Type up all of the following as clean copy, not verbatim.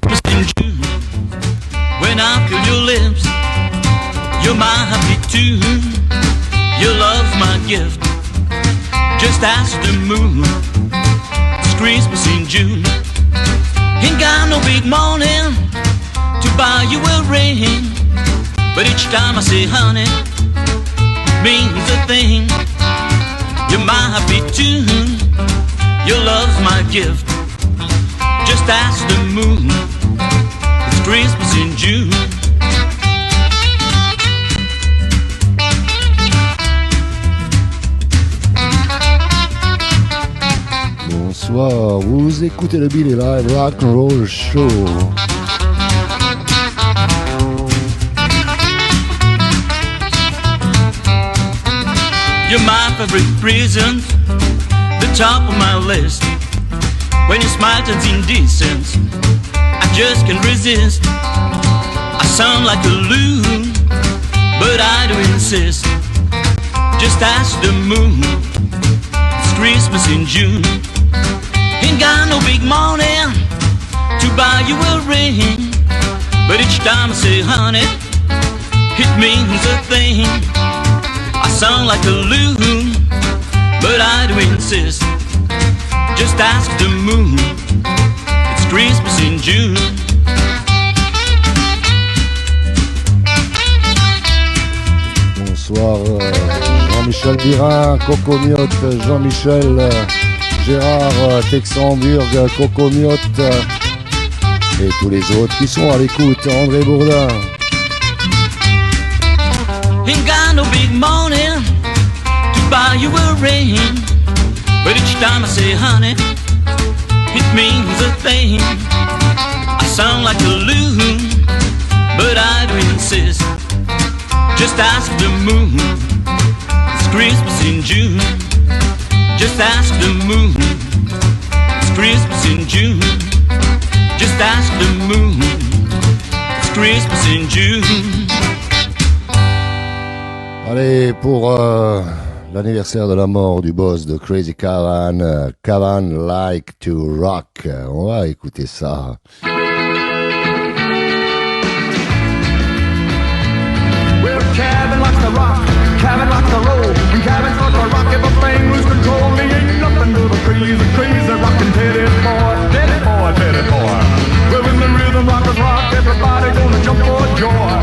Christmas in June, when I feel your lips, you're my happy tune. Your love's my gift, just ask the moon. It's Christmas in June. Ain't got no big morning to buy you a ring, but each time I say honey, it means a thing. You're my happy tune, your love's my gift, just ask the moon. It's Christmas in June. Bonsoir, vous écoutez le Billy Live Rock'n'Roll Show. You're my favorite present, the top of my list. When you smile turns indecent, I just can't resist. I sound like a loon, but I do insist. Just ask the moon, it's Christmas in June. Ain't got no big money to buy you a ring, but each time I say honey, it means a thing. I sound like a loon, but I do insist. Just ask the moon, it's Christmas in June. Bonsoir Jean-Michel Birin, Coco Miotte, Jean-Michel Gérard, Texamburg, Coco Miotte et tous les autres qui sont à l'écoute, André Bourdin. Ain't got no big money to buy you a ring, but each time I say honey, it means a thing. I sound like a loon, but I do insist. Just ask the moon, it's Christmas in June. Just ask the moon, it's Christmas in June. Just ask the moon, it's Christmas in June. Allez, pour l'anniversaire de la mort du boss de Crazy Cavan, Cavan Like to Rock, on va écouter ça. Well, Cavan likes to rock, Cavan likes to roll. When Cavan starts to rock, if a flame lose control, he ain't nothing but a crazy, crazy rockin' Teddy boy, Teddy boy, Teddy boy. Well, when the rhythm rockers rock, everybody gonna jump for joy.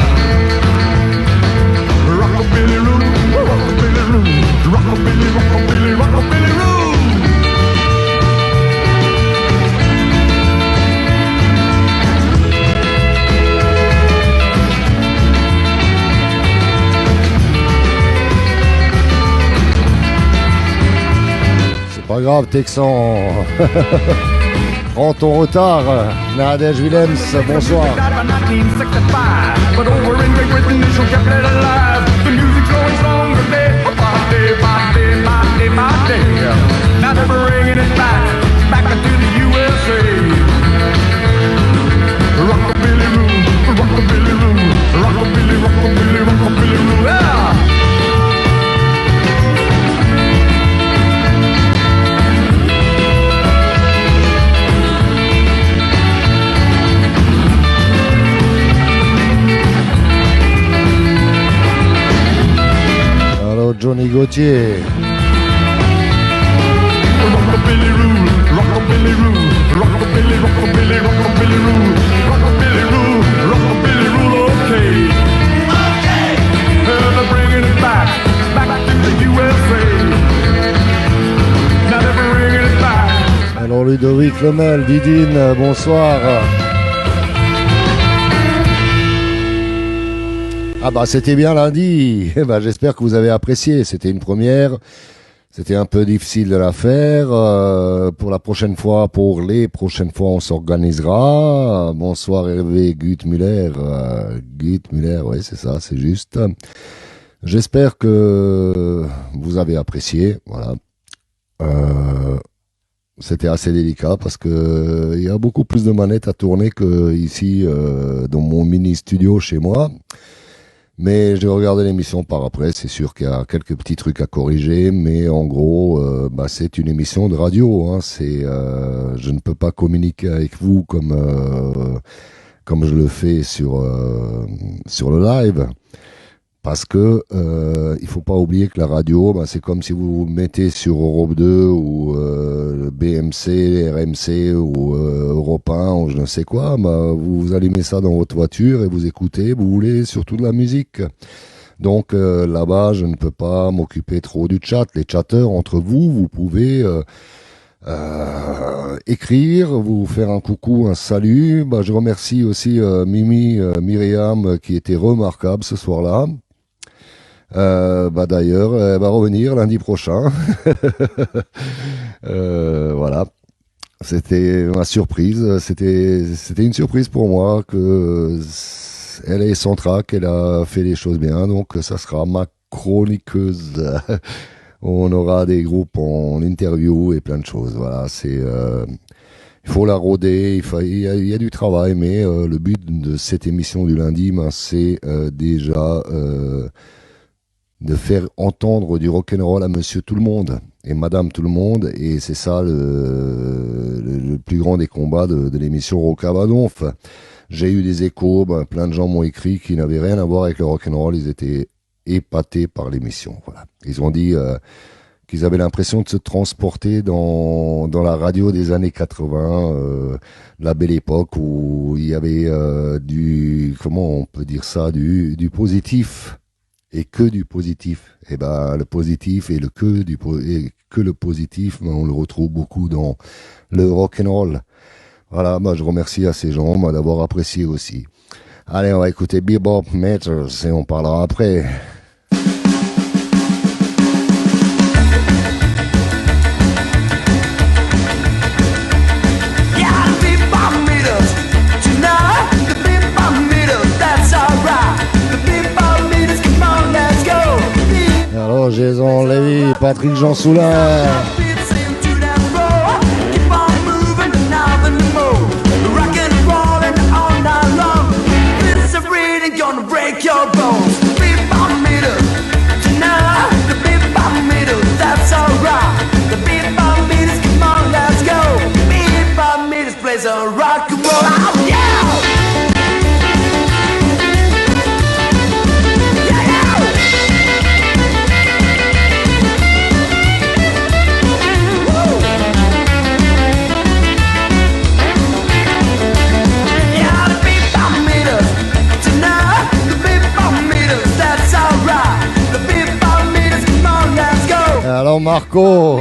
Rockabilly Roo, Rockabilly Roo, Rockabilly, Rockabilly, Rockabilly Roo. C'est pas grave, Texan. Prends ton retard. Nadège Willems, bonsoir. But over in Great Britain, they still kept it alive. The music's going stronger day by day, by day, by day, by day. Now they're bringing it back, back into the USA. Rockabilly Roo, Rockabilly Roo, Rockabilly, Rockabilly, Rockabilly Roo, yeah! Johnny Gauthier. Rockabilly Roo, Rockabilly Roo, Rockabilly, Rockabilly, Rockabilly Roo, Rockabilly Roo, Rockabilly Roo, okay. Okay! They're bringing it back, back to the USA. Now they're bringing it back. Alors Ludovic Lemel, Didine, bonsoir. Ah bah c'était bien lundi, bah, j'espère que vous avez apprécié, c'était une première, c'était un peu difficile de la faire, pour la prochaine fois, pour les prochaines fois on s'organisera. Bonsoir Hervé Guttmuller, ouais c'est ça, c'est juste. J'espère que vous avez apprécié, voilà. C'était assez délicat parce que il y a beaucoup plus de manettes à tourner que ici dans mon mini studio chez moi. Mais j'ai regardé l'émission par après, c'est sûr qu'il y a quelques petits trucs à corriger, mais en gros, bah, c'est une émission de radio. Hein, je ne peux pas communiquer avec vous comme comme je le fais sur le live. Parce que il faut pas oublier que la radio, c'est comme si vous mettez sur Europe 2 ou BMC, RMC ou Europe 1 ou je ne sais quoi, vous allumez ça dans votre voiture et vous écoutez, vous voulez surtout de la musique. Donc là-bas, je ne peux pas m'occuper trop du chat. Les chatteurs entre vous, vous pouvez écrire, vous faire un coucou, un salut. Je remercie aussi Myriam qui était remarquable ce soir-là. D'ailleurs, elle va revenir lundi prochain. Voilà. C'était ma surprise. C'était une surprise pour moi que elle est sans trac, elle a fait les choses bien. Donc, ça sera ma chroniqueuse. On aura des groupes en interview et plein de choses. Voilà. Il faut la rôder. Il y a du travail, mais le but de cette émission du lundi, c'est déjà de faire entendre du rock'n'roll à monsieur tout le monde et madame tout le monde, et c'est ça le plus grand des combats de l'émission Rockabadonf. J'ai eu des échos, plein de gens m'ont écrit qui n'avaient rien à voir avec le rock'n'roll, ils étaient épatés par l'émission. Voilà. Ils ont dit qu'ils avaient l'impression de se transporter dans la radio des années 80, la belle époque où il y avait comment on peut dire ça, du positif. Et que du positif. Et le positif et que le positif, on le retrouve beaucoup dans le rock'n'roll. Voilà, je remercie à ces gens d'avoir apprécié aussi. Allez, on va écouter Bebop Matters et on parlera après. Alors, Jason Lévy, Patrick Jean Soulin. Alors Marco.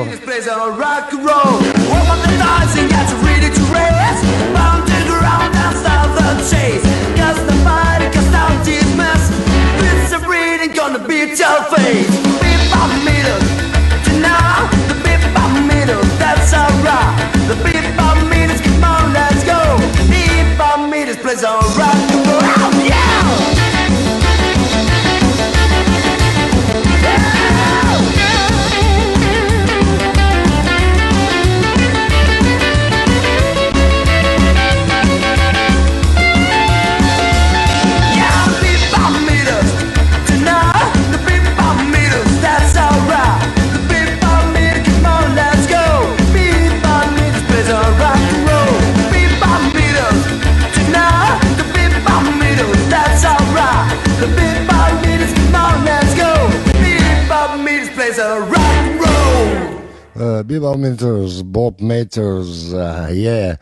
Bebop Matters, Bob Matters, yeah.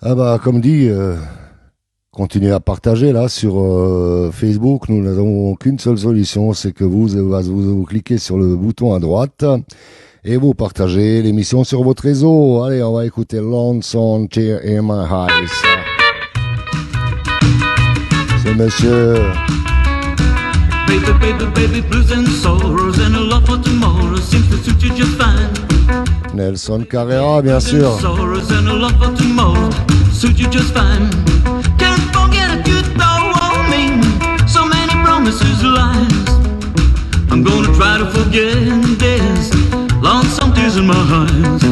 Comme dit, continuez à partager là sur Facebook. Nous n'avons qu'une seule solution, c'est que vous cliquez sur le bouton à droite et vous partagez l'émission sur votre réseau. Allez, on va écouter Lonesome Tear in My Eyes. C'est monsieur Baby, baby, baby, blues and sorrows and a love for tomorrow seems to suit you just fine. Nelson Carrera, bien sûr. Sorrows and a love for tomorrow suit you just fine. Can't forget if you don't want me. So many promises, lies. I'm gonna try to forget this. Lonesome tears in my eyes.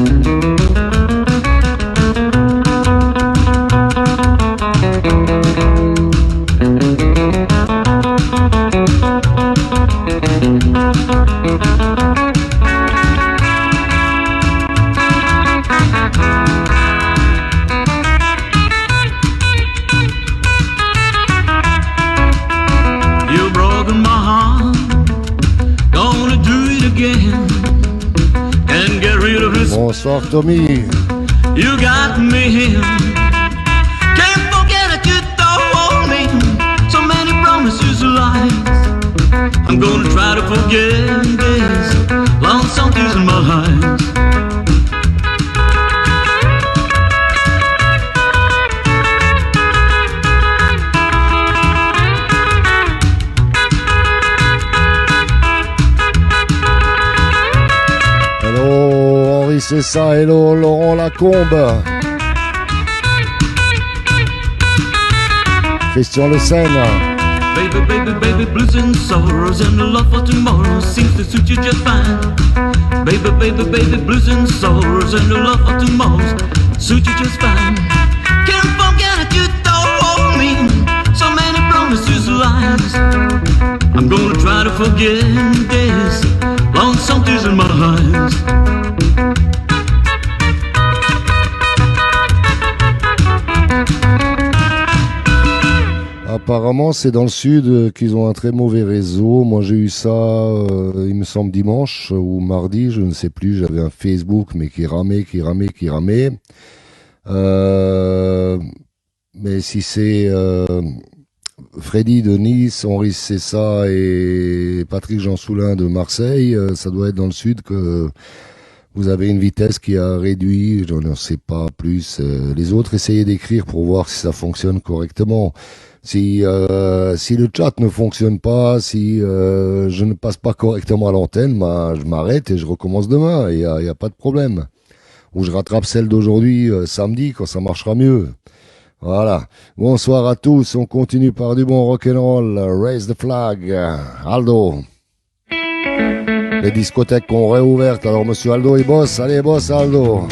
Bonsoir Tommy. You got me. Can't forget that you told me so many promises of lies. I'm gonna try to forget this lonesome tears in my eyes. Hello Henri, c'est ça. Hello Laurent Lacombe. Christian Le Seine. Baby, baby, baby, blues and sorrows and the love for tomorrow seems to suit you just fine. Baby, baby, baby, blues and sorrows and the love for tomorrow suit you just fine. Can't forget that you told me so many promises of lies. I'm gonna try to forget this lonesome tears in my eyes. Apparemment, c'est dans le sud qu'ils ont un très mauvais réseau. Moi, j'ai eu ça, il me semble, dimanche ou mardi, je ne sais plus. J'avais un Facebook, mais qui ramait. Mais si c'est Freddy de Nice, Henri Cessa et Patrick Jean Soulin de Marseille, ça doit être dans le sud que vous avez une vitesse qui a réduit. Je ne sais pas plus. Les autres, essayez d'écrire pour voir si ça fonctionne correctement. Si le chat ne fonctionne pas, si je ne passe pas correctement à l'antenne, bah, je m'arrête et je recommence demain. Il y a pas de problème. Ou je rattrape celle d'aujourd'hui samedi quand ça marchera mieux. Voilà. Bonsoir à tous. On continue par du bon rock'n'roll. Raise the flag. Aldo. Les discothèques ont réouvertes. Alors monsieur Aldo, il bosse. Allez, bosse Aldo.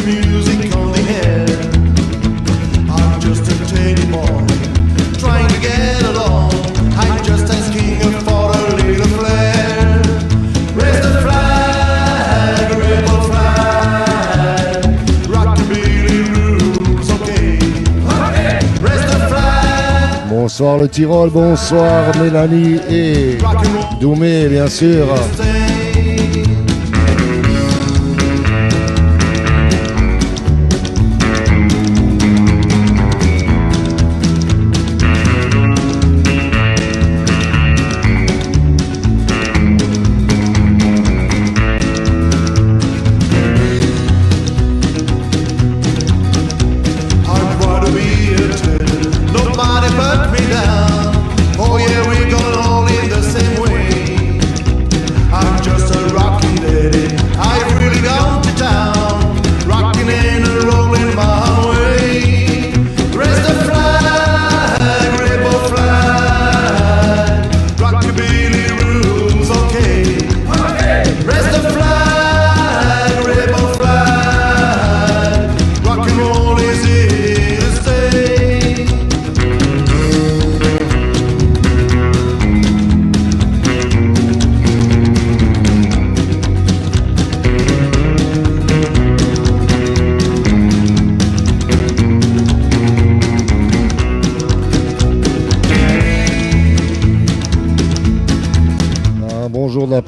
Music on the air. I'm just a tiny boy trying to get along. I'm just asking for a little flair. Raise the flag, rebel flag. Rockabilly rules, okay. Raise the flag. Bonsoir le Tyrol, bonsoir Mélanie et Doumé, bien sûr.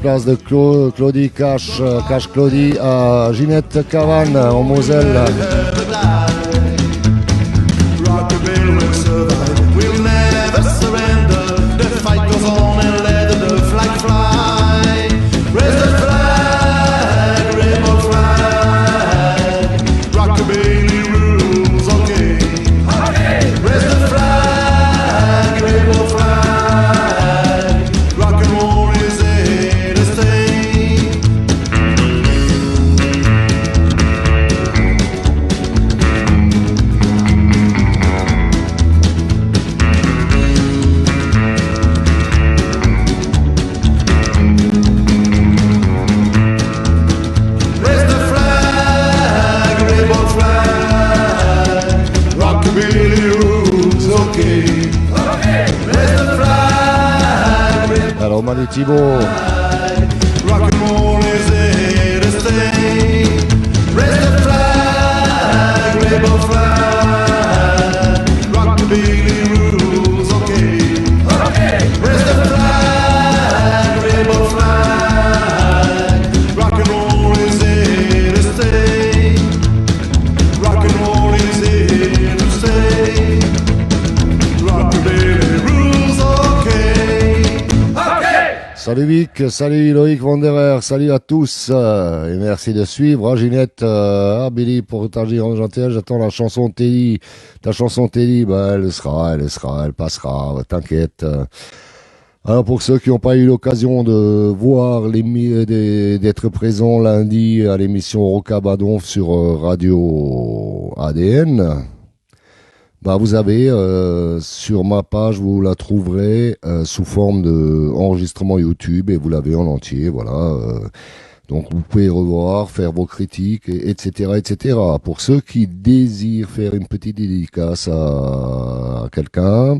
Place de Claudie Cache Claudie à Ginette Cavanne en Moselle. Thibault. Rock and roll is here to stay. Raise the flag, rebel flag. Rockabilly rules, okay. Salut Vic, salut Loïc Wanderer, salut à tous et merci de suivre. Ah, Ginette, Billy pour ta gentillesse, j'attends la chanson de Teddy. Ta chanson de Teddy, elle passera, t'inquiète. Alors pour ceux qui n'ont pas eu l'occasion de voir d'être présents lundi à l'émission Rocabadon sur Radio ADN, bah vous avez sur ma page, vous la trouverez sous forme de enregistrement YouTube et vous l'avez en entier, voilà. Donc vous pouvez revoir, faire vos critiques, etc., etc. Pour ceux qui désirent faire une petite dédicace à quelqu'un,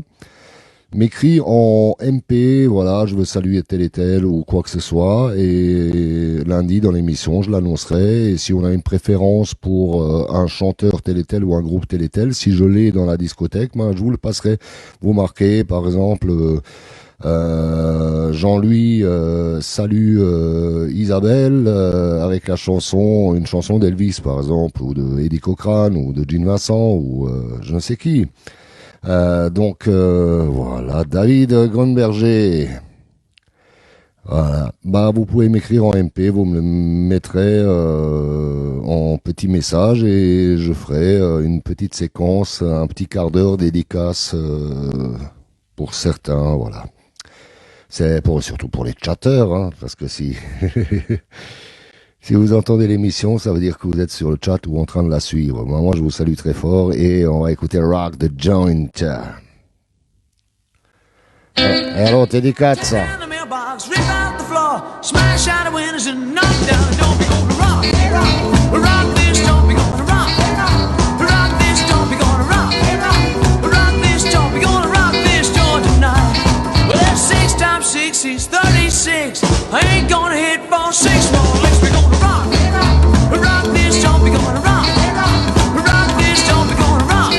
m'écrit en MP, voilà, je veux saluer tel et tel ou quoi que ce soit, et lundi dans l'émission je l'annoncerai, et si on a une préférence pour un chanteur tel et tel ou un groupe tel et tel, si je l'ai dans la discothèque, ben, je vous le passerai. Vous marquez par exemple Jean-Louis salue Isabelle avec la chanson, une chanson d'Elvis par exemple, ou de Eddie Cochrane, ou de Gene Vincent, ou je ne sais qui. Donc voilà, David Grunberger. Voilà, bah vous pouvez m'écrire en MP, vous me le mettrez en petit message et je ferai une petite séquence, un petit quart d'heure dédicace pour certains, voilà. C'est surtout pour les chatteurs, hein, parce que si si vous entendez l'émission, ça veut dire que vous êtes sur le chat ou en train de la suivre. Moi, je vous salue très fort et on va écouter Rock the Joint. Alors, t'es des quatre, ça. Six is 36. I ain't gonna hit for 6 more. Let's be gonna rock. Rock this jump, we gonna rock. Rock this jump, we gonna rock.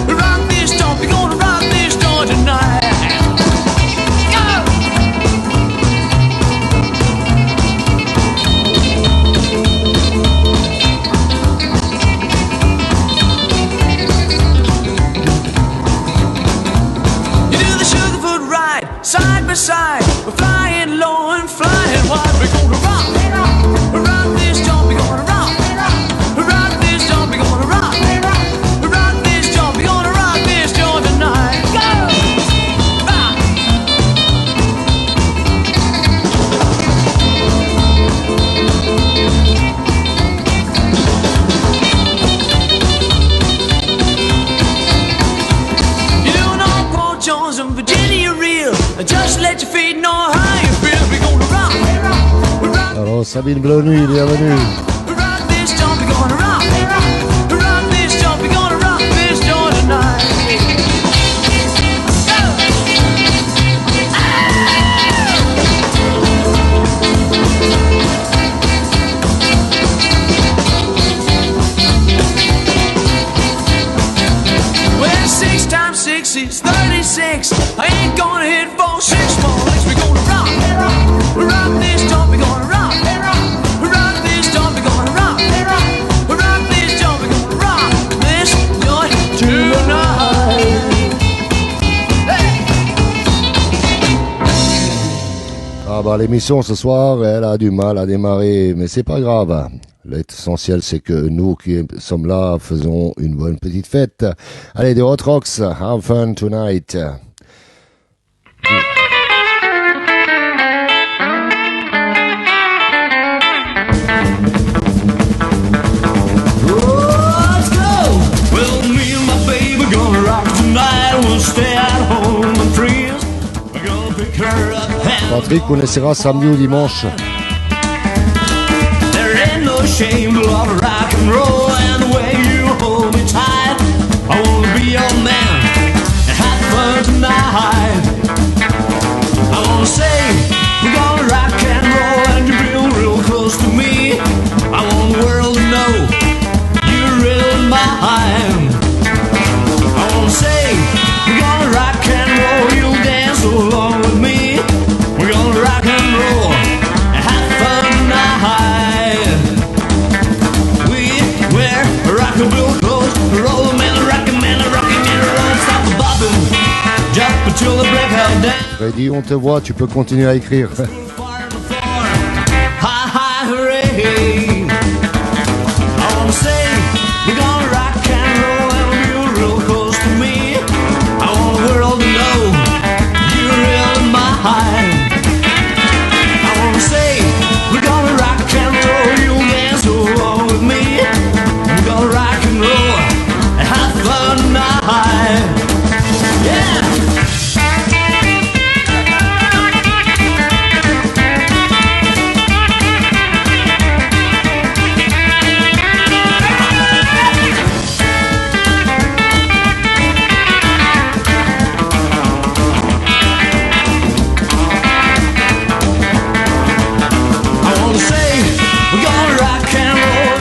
Rock this jump, we gonna rock this joint tonight. You do the Sugarfoot ride, side by side. We're flying low and flying wide. We're gonna rock. Rock this jump, we're gonna rock. Rock this jump, we're gonna rock. Rock this jump, we're gonna rock this joint tonight. Go! Rock! You don't know Paul Jones and Virginia Real. Just let your feet know how you feel. We're gonna rock. Alors, Sabine Blonu, bienvenue. Rock this jump, we're gonna rock. Rock this jump, we're gonna rock this joint tonight. Well, 6 times 6 is 36. I ain't gonna hit for 6 more. Legs, we're gonna rock. Rock this jump, we're gonna rock. Rock this jump, we're gonna rock. Rock this jump, we're gonna rock this joint tonight. Ah bah l'émission ce soir, elle a du mal à démarrer, mais c'est pas grave. L'essentiel c'est que nous qui sommes là faisons une bonne petite fête. Allez, The Hot Rocks, have fun tonight. Let's go! Well, me and my baby gonna rock tonight. We'll stay at home and freeze. We're gonna pick her up and Patrick, on essaiera samedi ou dimanche. there ain't no shame to love rock and roll. And the way you hold me tight, I wanna be your man and have fun tonight. I wanna say we're gonna rock and roll and you're real close to me. I want the world to know you're real mine. I wanna say we're gonna rock and roll, you'll dance along with me. We're gonna rock and roll and have fun tonight. We Freddy, on te voit, tu peux continuer à écrire. Hi, hi, hooray. I wanna say we're gonna rock and roll and be real close to me. I want the world to know you're real in my high. I wanna say we're gonna rock and roll, you'll dance along with me. We're gonna rock and roll and have fun tonight. Yeah!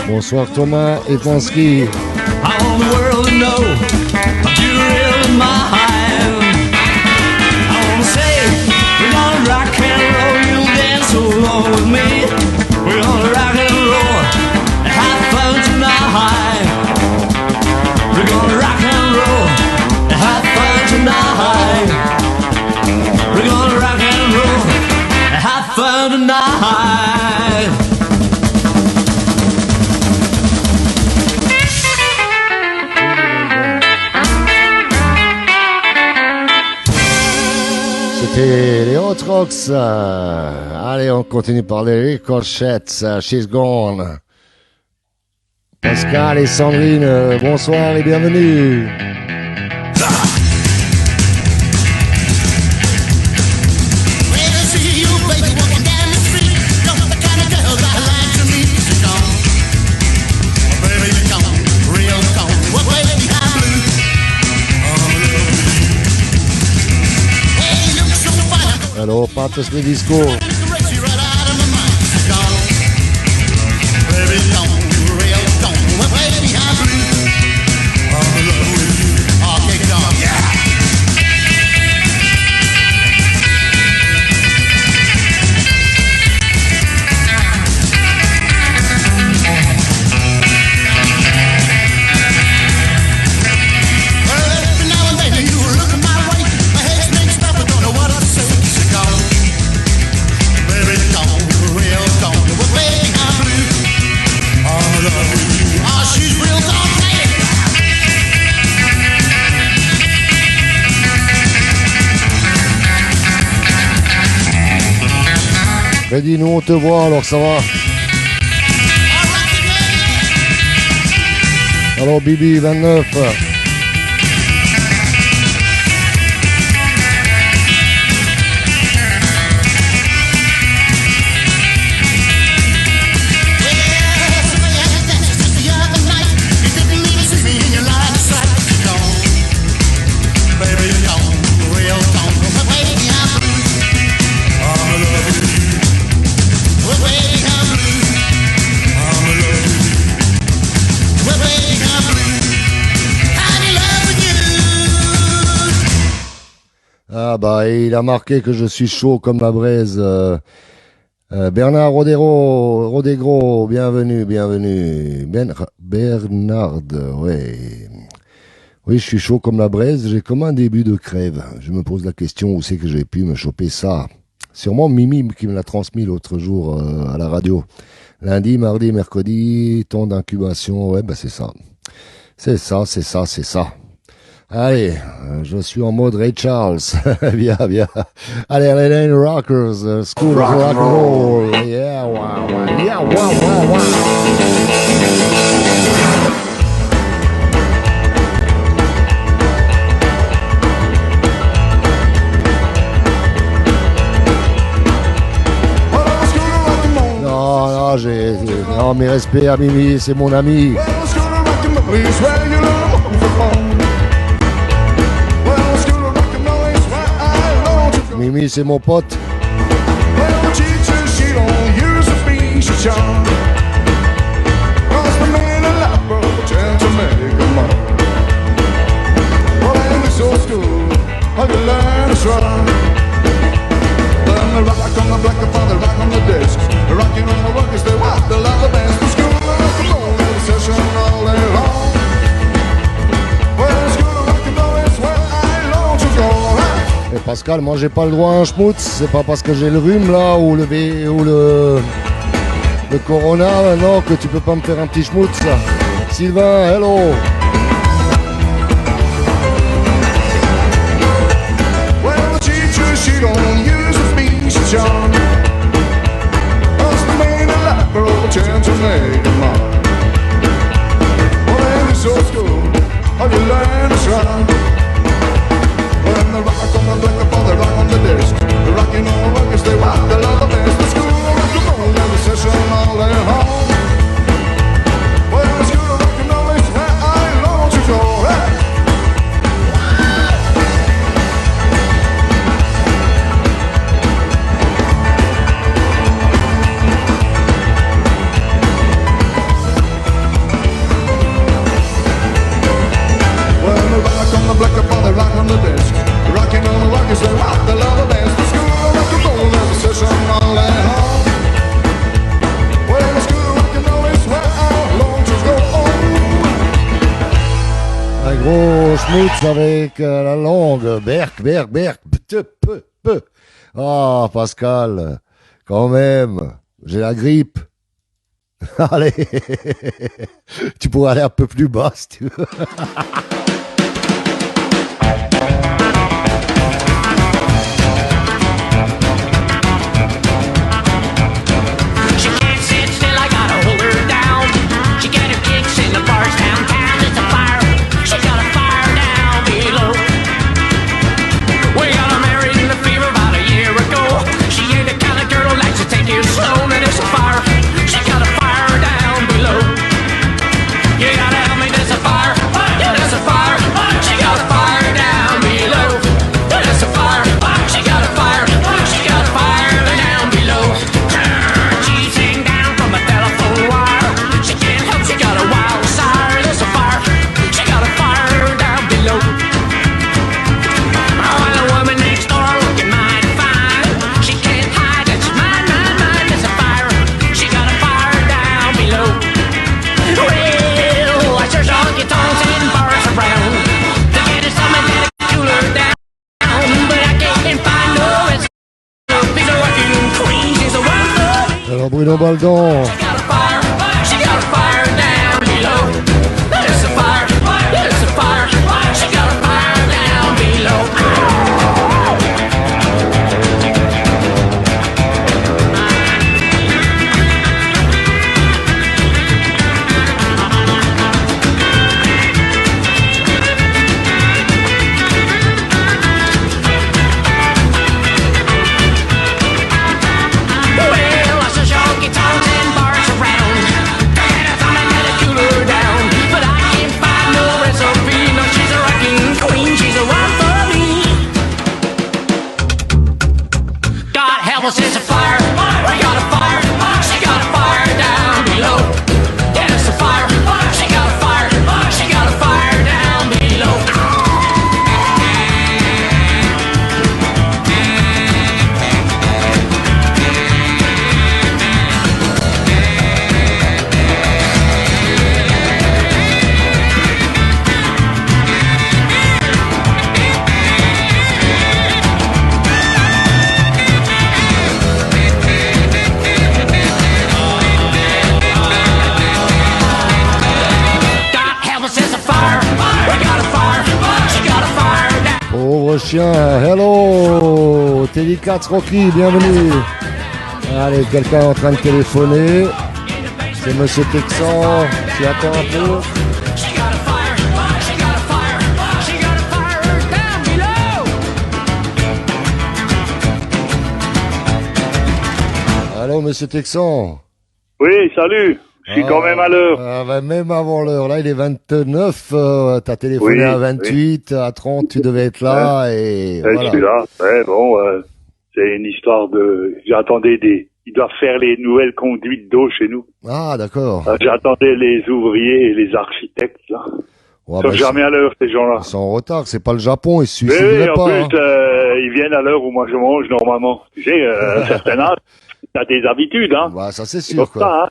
Bonsoir Thomas et Pansky. I want the world to know you're real in my hand. I wanna say we're gonna rock and roll, you'll dance along with me. We're gonna rock and roll and have fun tonight. We're gonna rock and roll and have fun tonight. We're gonna rock and roll and have fun tonight. C'était les Hot Rocks. Allez, on continue par les Ricochets. She's Gone. Pascal et Sandrine, bonsoir et bienvenue. Alors, partes le disco. Freddy, nous on te voit, alors ça va. Alors Bibi, 29. Ah bah il a marqué que je suis chaud comme la braise. Bernard Rodegro, bienvenue. Bernard, ouais. Oui, je suis chaud comme la braise, j'ai comme un début de crève. Je me pose la question où c'est que j'ai pu me choper ça. Sûrement Mimi qui me l'a transmis l'autre jour à la radio. Lundi, mardi, mercredi, temps d'incubation, ouais bah c'est ça. C'est ça. Allez, je suis en mode Ray Charles. Bien. Allez, les Rockers, School of Rock and Roll. Yeah, wow. Yeah, wow. Non, mes respects à Mimi, c'est mon ami. Mimi, c'est mon pote. Et Pascal, moi j'ai pas le droit à un schmutz. C'est pas parce que j'ai le rhume là ou le corona, non, que tu peux pas me faire un petit schmutz là. Sylvain, hello. Well, the teacher, she don't use a speech to charm. Must have made a lot for over 10 to make it mine. Well, in this old school, how you learn to shine. When the rock on the black upon the rock on the disc, the rock you know, rock you stay rock, the love the best. The school, rock and roll, and the session all day long. Well, the school, rock and roll is where I long to go. Hey! Black up on the rock on the desk, rocking on the rock is the rock, the love of dance. The school of rock and roll, there's a session all at home. Well, the school of rock and roll is where our long to go on. Un gros schmutz avec la langue. Berk, peu. Ah, Pascal, quand même, j'ai la grippe. Allez, tu pourrais aller un peu plus bas si tu veux. Alors Bruno Baldon. Chien, hello, Teddy Katz Rocky, bienvenue. Allez, quelqu'un est en train de téléphoner. C'est Monsieur Texan. Tu attends un peu. Allô, Monsieur Texan. Oui, salut. Je suis quand même à l'heure. Même avant l'heure. Là, il est 29. T'as téléphoné à 28. À 30, tu devais être là. Et voilà. Je suis là. Ouais, bon, c'est une histoire de... J'attendais Ils doivent faire les nouvelles conduites d'eau chez nous. Ah, d'accord. J'attendais les ouvriers et les architectes, là. Ouais, ils sont jamais à l'heure, ces gens-là. Ils sont en retard. C'est pas le Japon. Ils se Oui, suicideraient en pas. plus, ils viennent à l'heure où moi je mange, normalement. Tu sais, un certain âge, t'as des habitudes, hein. Bah, ça, c'est C'est sûr, pour quoi. ça, hein.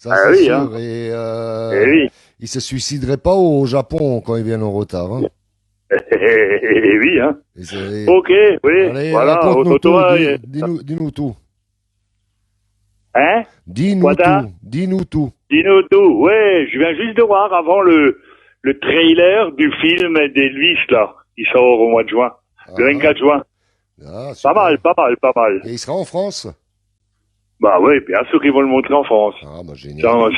Ça, Ah c'est oui, sûr. hein. Et Eh oui. ils se suicideraient pas au Japon quand ils viennent en retard. Hein. oui, hein. Et c'est- Ok, oui, Allez, voilà. raconte-nous tout, Toi, dis-nous tout. hein? Dis-nous Voilà. tout, dis-nous tout. Dis-nous tout. Ouais, je viens juste de voir avant le trailer du film d'Elvis, là, qui sort au mois de juin. Le 24 juin. Ah, Pas super. mal, pas mal, pas mal. Et il sera en France? Bah oui, bien sûr qu'ils vont le montrer en France. Ah, bah, génial.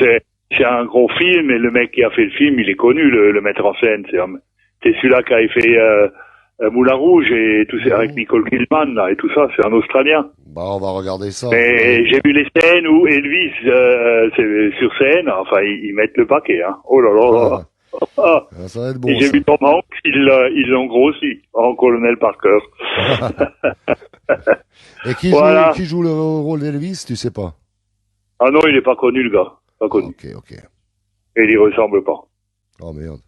C'est un gros film et le mec qui a fait le film, il est connu, le metteur en scène. C'est celui-là qui avait fait Moulin Rouge et tout ça avec Nicole Kidman là et tout ça. C'est un Australien. Bah, on va regarder ça. Mais j'ai vu les scènes où Elvis c'est sur scène. Enfin, ils mettent le paquet. Hein. Oh là là là. Ah. Ah, ça va être bon. Et j'ai ça. vu Tom Hanks, ils l'ont grossi en colonel Parker. Et Voilà. qui joue le rôle d'Elvis, tu sais pas? Ah non, il est pas connu le gars. Pas connu. Ok, ok. Et il y ressemble pas. Oh merde.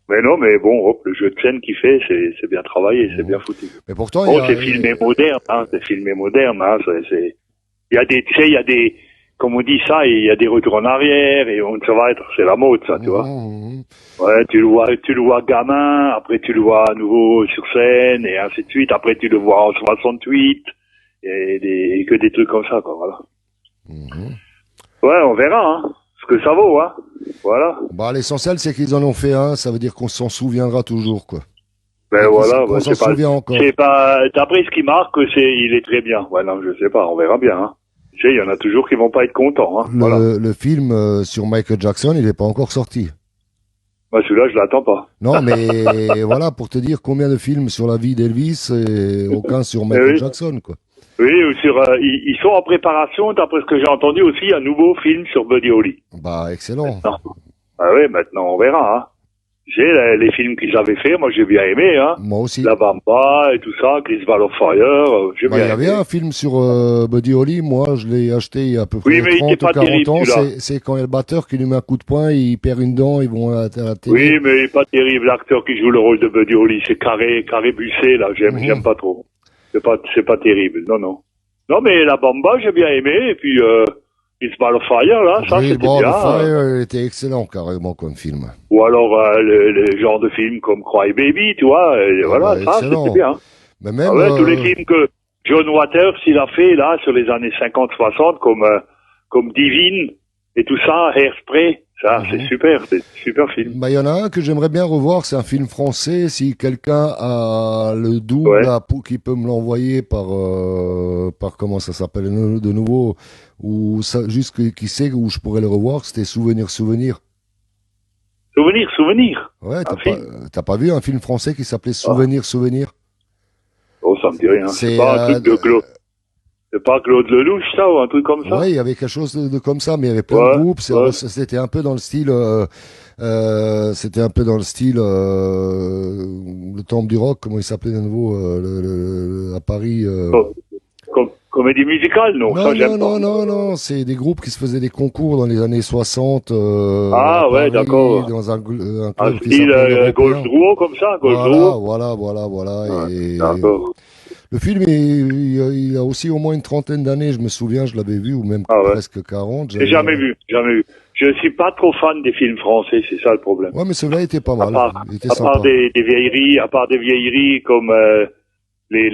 Mais non, mais bon, hop, le jeu de scène qu'il fait, c'est bien travaillé, c'est bien foutu. Mais pourtant, Oh, c'est filmé moderne, hein, c'est filmé moderne, hein, il y a des, tu sais, il y a des, comme on dit ça, il y a des retours en arrière, et ça va être, c'est la mode, ça, tu vois. Ouais, tu le vois gamin, après tu le vois à nouveau sur scène, et ainsi de suite, après tu le vois en 68, et que des trucs comme ça, quoi, voilà. Ouais, on verra, hein, ce que ça vaut, hein. Voilà. Bah, l'essentiel, c'est qu'ils en ont fait un, ça veut dire qu'on s'en souviendra toujours, quoi. Ben Et voilà, qu'on ouais, s'en souvient encore. c'est pas, d'après ce qui marque, il est très bien. Ouais, non, je sais pas, on verra bien, hein. Tu sais, il y en a toujours qui vont pas être contents, hein. Voilà. Le film sur Michael Jackson, il est pas encore sorti. Bah, celui-là, je l'attends pas. Non, mais voilà, pour te dire combien de films sur la vie d'Elvis et aucun sur Michael oui. Jackson, quoi. Oui, ou ils sont en préparation, d'après ce que j'ai entendu aussi, un nouveau film sur Buddy Holly. Bah, excellent. Non. Ah oui, maintenant, on verra, hein. J'ai les films qu'ils avaient fait, moi j'ai bien aimé, hein. Moi aussi. La Bamba et tout ça, Chris of Fire, j'ai Bah, bien il y avait aimé. un film sur Buddy Holly, moi je l'ai acheté il y a à peu près Oui, mais il 30 était ou pas 40 terrible, ans, celui-là. c'est quand il y a le batteur qui lui met un coup de poing, il perd une dent, ils vont à la télé. Oui, mais il est pas terrible, l'acteur qui joue le rôle de Buddy Holly, c'est Carré Bussé, là, j'aime pas trop. C'est pas terrible, non, non. Non, mais la Bamba, j'ai bien aimé, et puis, It's Ball of Fire, là, ça, Oui, c'était bon, bien. The Fire, il était excellent carrément comme film. Ou alors, le genre de film comme Cry Baby, tu vois, voilà, bah, ça, excellent. c'était bien. Mais même Ah ouais, tous les films que John Waters, il a fait, là, sur les années 50-60, comme Divine, et tout ça, Hairspray, ça, c'est super film. bah, il y en a un que j'aimerais bien revoir, c'est un film français. Si quelqu'un a le double Ouais. là, qui peut me l'envoyer par comment ça s'appelle de nouveau, ou ça, juste qui sait où je pourrais le revoir, c'était Souvenir. Souvenir. Ouais, Un film. t'as pas vu un film français qui s'appelait Souvenir? Oh, ça me dit rien. C'est, C'est pas un truc de Claude. C'est pas Claude Lelouch, ça, ou un truc comme ça? Ouais, il y avait quelque chose de comme ça, mais il y avait plein Ouais, de groupes. ouais. C'était un peu dans le style, le Temple du Rock, comment il s'appelait de nouveau, à Paris. Comédie musicale, non, ça, j'aime pas. Non, c'est des groupes qui se faisaient des concours dans les années 60. Ah, à ouais, Paris, d'accord. dans un Un club qui style, s'appelle Gauche Européen. Drouot, comme ça, Gauche Drouot. Voilà. Ouais, Et d'accord. le film, il a aussi au moins une trentaine d'années, je me souviens, je l'avais vu, ou même Ah ouais. presque 40. J'ai jamais vu. Je suis pas trop fan des films français, c'est ça le problème. Ouais, mais celui-là était pas mal. Il était À sympa. part des vieilleries comme les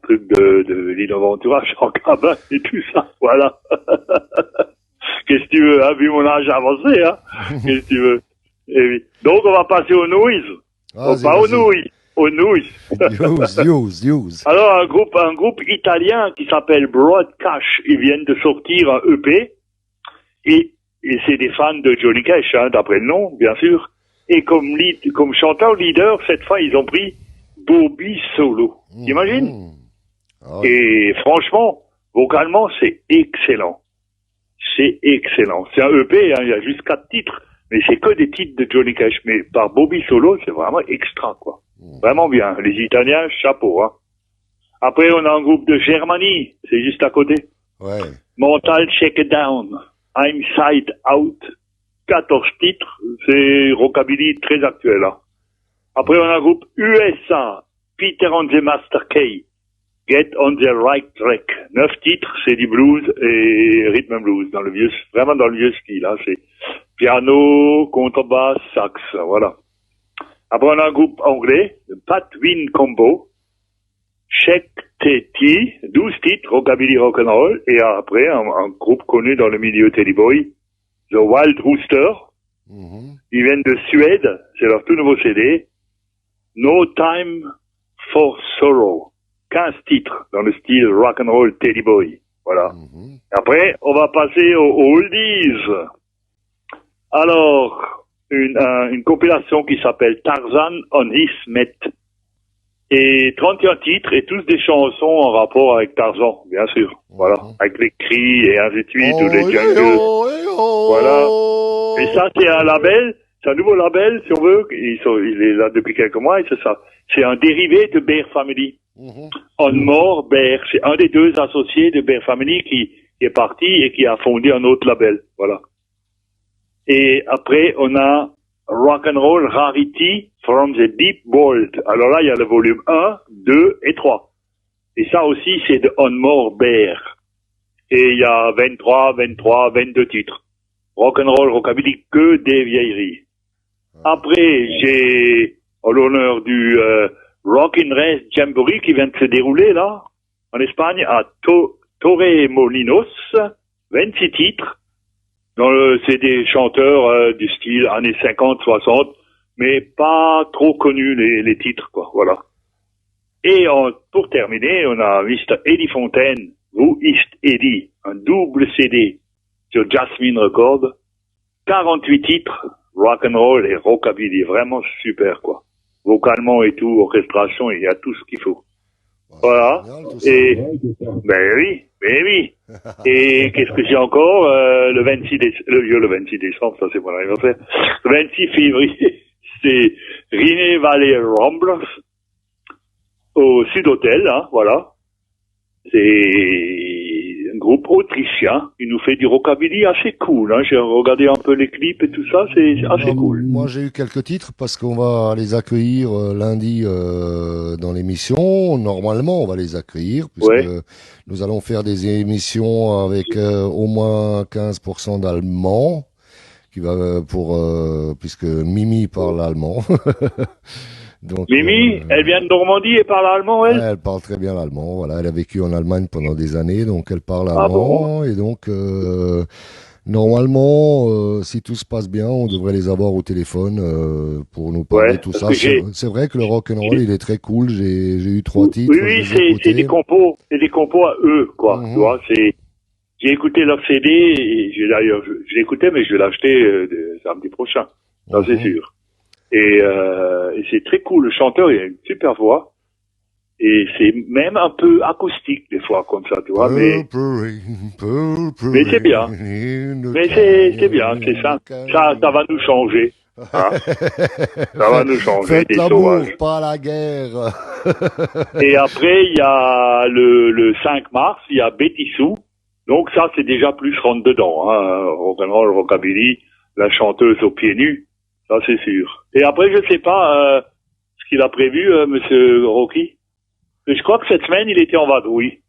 trucs de Lino Ventura, Jean Gabin et tout ça, voilà. Qu'est-ce que tu veux, hein, vu mon âge avancé, hein. Qu'est-ce que tu veux. Et oui. Donc on va passer aux nouilles. Vas-y, Pas aux vas-y. nouilles, aux nouilles. Use. Alors un groupe italien qui s'appelle Broad Cash, ils viennent de sortir un EP et c'est des fans de Johnny Cash, hein, d'après le nom, bien sûr. Et comme chanteur leader, cette fois ils ont pris Bobby Solo. T'imagines? Ah ouais. Et franchement, vocalement, c'est excellent. C'est excellent. C'est un EP, hein, il y a juste 4 titres, mais c'est que des titres de Johnny Cash. Mais par Bobby Solo, c'est vraiment extra, quoi. Vraiment bien. Les Italiens, chapeau, hein. Après, on a un groupe de Germanie, c'est juste à côté. Ouais. Mental Shakedown, I'm Side Out, 14 titres, c'est rockabilly très actuel, hein. Après, on a un groupe USA, Peter and the Master Key, Get on the Right Track. 9 titres, c'est du blues et rhythm and blues, vraiment dans le vieux style, hein. C'est piano, contrebasse, sax, voilà. Après, on a un groupe anglais, le Pat Win Combo, Check T, 12 titres, rockabilly rock'n'roll, et après, un groupe connu dans le milieu Teddy Boy, The Wild Rooster. Ils viennent de Suède, c'est leur tout nouveau CD, No Time for Sorrow. 15 titres dans le style rock'n'roll Teddy Boy. Voilà. Après, on va passer aux oldies. Alors, une compilation qui s'appelle Tarzan on His Met. Et 31 titres et tous des chansons en rapport avec Tarzan, bien sûr. Voilà. Avec les cris et ainsi de suite, ou les jungles. Voilà. Et ça, c'est un label, c'est un nouveau label, si on veut. Il est là depuis quelques mois et c'est ça. C'est un dérivé de Bear Family. On More Bear. C'est un des deux associés de Bear Family qui est parti et qui a fondé un autre label. Voilà. Et après, on a Rock'n'Roll Rarity from the Deep Vault. Alors là, il y a le volume 1, 2 et 3. Et ça aussi, c'est de On More Bear. Et il y a 22 titres. Rock'n'Roll, rockabilly, que des vieilleries. Après, j'ai, en l'honneur du Rockin' Race Jamboree qui vient de se dérouler là, en Espagne, à Torremolinos, 26 titres. C'est des chanteurs du style années 50, 60, mais pas trop connus les titres, quoi. Voilà. Et pour terminer, on a Mr. Eddie Fontaine, Who is Eddie, un double CD sur Jasmine Records, 48 titres, rock'n'roll et rockabilly, vraiment super, quoi. Vocalement et tout, orchestration, il y a tout ce qu'il faut. Voilà. Et, ben oui. Et qu'est-ce que j'ai encore, le 26 décembre, ça c'est mon anniversaire. Le 26 février, c'est Rene Valley Ramblers, au Sud-Hôtel, hein, voilà. C'est un groupe autrichien. Il nous fait du rockabilly assez cool, hein. J'ai regardé un peu les clips et tout ça, c'est assez cool. Moi, j'ai eu quelques titres parce qu'on va les accueillir lundi dans l'émission. Normalement, on va les accueillir puisque nous allons faire des émissions avec au moins 15% d'Allemands qui va puisque Mimi parle allemand. Donc, Mimi, elle vient de Normandie et parle allemand, elle? Elle parle très bien l'allemand, voilà. Elle a vécu en Allemagne pendant des années, donc elle parle allemand. Et donc, normalement, si tout se passe bien, on devrait les avoir au téléphone pour nous parler de tout ça. C'est vrai que le rock'n'roll, il est très cool. J'ai eu 3 titres. Oui, c'est des compos à eux, quoi. Tu vois, j'ai écouté leur CD et je l'ai écouté, mais je vais l'acheter samedi prochain. Ça, c'est sûr. Et c'est très cool. Le chanteur, il a une super voix. Et c'est même un peu acoustique, des fois, comme ça, tu vois, mais c'est bien. Mais c'est bien, c'est ça. Ça va nous changer. Hein. Ça va nous changer. Faites des l'amour, sauvages. pas la guerre. Et après, il y a le 5 mars, il y a Betty Sue. Donc ça, c'est déjà plus rentre dedans, hein. Rock'n'roll, rockabilly, la chanteuse aux pieds nus. Ça, c'est sûr. Et après, je sais pas ce qu'il a prévu, monsieur Rocky. Mais je crois que cette semaine, il était en vadrouille.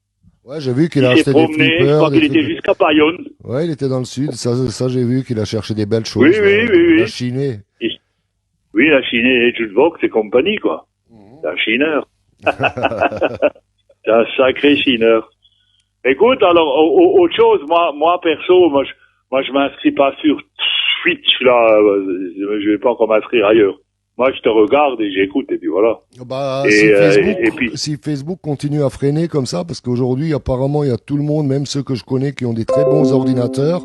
Ouais, j'ai vu qu'il a Il s'est acheté des promené, flippers. je crois qu'il était jusqu'à Bayonne. Ouais, il était dans le sud. Ça j'ai vu qu'il a cherché des belles choses. Oui. Il a chiné. Oui, il a chiné les jukebox et compagnie, quoi. C'est un chineur. C'est un sacré chineur. Écoute, alors, autre chose, moi perso, moi je m'inscris pas sur Twitch, là, je vais pas encore m'inscrire ailleurs. Moi, je te regarde et j'écoute, et puis voilà. Bah, Et si Facebook continue à freiner comme ça, parce qu'aujourd'hui, apparemment, il y a tout le monde, même ceux que je connais, qui ont des très bons ordinateurs.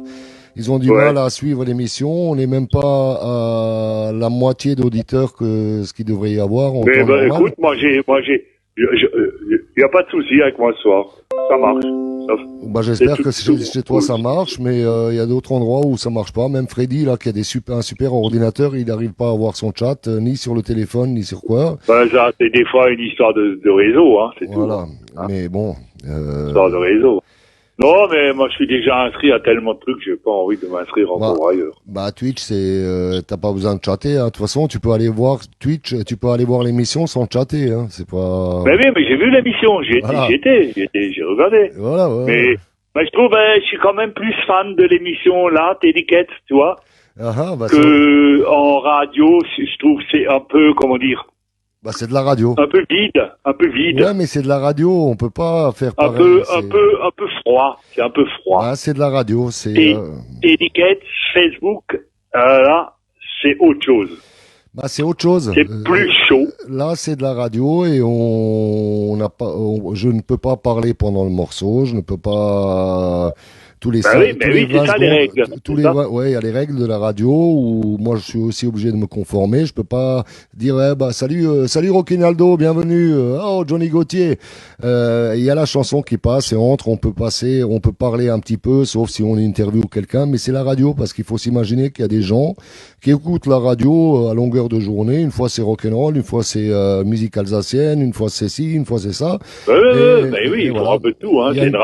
Ils ont du mal à suivre l'émission. On n'est même pas à la moitié d'auditeurs que ce qu'il devrait y avoir. Mais écoute, il y a pas de souci avec moi ce soir. Ça marche. Bah, j'espère que chez toi ça marche, mais il y a d'autres endroits où ça marche pas. Même Freddy, là, qui a un super ordinateur, il n'arrive pas à avoir son chat, ni sur le téléphone, ni sur quoi. Ben, ça, c'est des fois une histoire de réseau, hein, c'est tout. Voilà. Mais bon. Histoire de réseau. Non, mais moi, je suis déjà inscrit à tellement de trucs, j'ai pas envie de m'inscrire encore ailleurs. Bah, Twitch, t'as pas besoin de chatter, hein. De toute façon, tu peux aller voir Twitch, tu peux aller voir l'émission sans chatter, hein. C'est pas... Mais oui, mais j'ai vu l'émission, j'ai regardé. Voilà, ouais. Mais je trouve, je suis quand même plus fan de l'émission là, Teddy Ketz, tu vois. Bah, que en radio, je trouve que c'est un peu, comment dire, bah, c'est de la radio. un peu vide. Ouais, mais c'est de la radio, on peut pas faire Un pareil. peu, un peu froid. C'est un peu froid. Ah, c'est de la radio, c'est. Et étiquette, Facebook, là, c'est autre chose. Bah, c'est autre chose. C'est plus chaud. Là, c'est de la radio et on n'a pas. Je ne peux pas parler pendant le morceau. Je ne peux pas. Tous les Bah cinq- oui, mais tous oui, c'est 20 ça, les secondes, règles. tous C'est les ça. ouais, il y a les règles de la radio où moi je suis aussi obligé de me conformer. Je peux pas dire bah salut Roquinaldo, bienvenue. Oh Johnny Gauthier. Il y a la chanson qui passe et entre, on peut parler un petit peu, sauf si on interview quelqu'un. Mais c'est la radio parce qu'il faut s'imaginer qu'il y a des gens qui écoutent la radio à longueur de journée. Une fois c'est rock'n'roll, une fois c'est musique alsacienne, une fois c'est ci, une fois c'est ça. Oui, et il faut voilà. un peu de tout, hein. Il y a C'est une